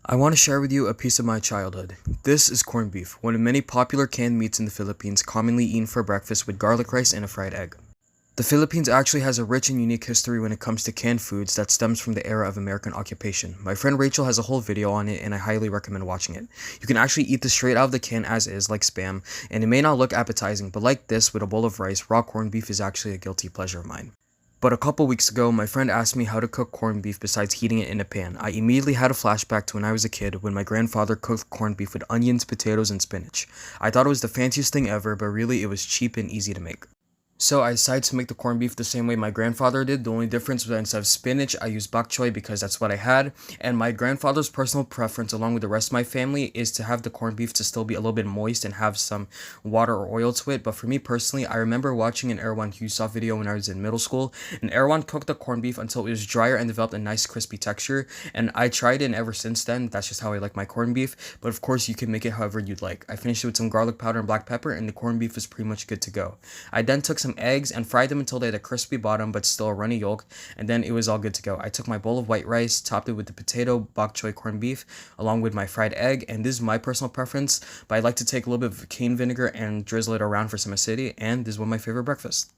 I want to share with you a piece of my childhood. This is corned beef, one of many popular canned meats in the Philippines, commonly eaten for breakfast with garlic rice and a fried egg. The Philippines actually has a rich and unique history when it comes to canned foods that stems from the era of American occupation. My friend Rachel has a whole video on it and I highly recommend watching it. You can actually eat this straight out of the can as is, like Spam, and it may not look appetizing, but like this with a bowl of rice, raw corned beef is actually a guilty pleasure of mine. But a couple weeks ago, my friend asked me how to cook corned beef besides heating it in a pan. I immediately had a flashback to when I was a kid when my grandfather cooked corned beef with onions, potatoes, and spinach. I thought it was the fanciest thing ever, but really it was cheap and easy to make. So I decided to make the corned beef the same way my grandfather did. The only difference was that instead of spinach, I used bok choy because that's what I had. And my grandfather's personal preference, along with the rest of my family, is to have the corned beef to still be a little bit moist and have some water or oil to it. But for me personally, I remember watching an Erwan Yusof video when I was in middle school. And Erwan cooked the corned beef until it was drier and developed a nice crispy texture. And I tried it, and ever since then, that's just how I like my corned beef. But of course, you can make it however you'd like. I finished it with some garlic powder and black pepper, and the corned beef was pretty much good to go. I then took some eggs and fried them until they had a crispy bottom but still a runny yolk, and then it was all good to go. I took my bowl of white rice, topped it with the potato bok choy corned beef along with my fried egg, and this is my personal preference, but I like to take a little bit of cane vinegar and drizzle it around for some acidity, and this is one of my favorite breakfasts.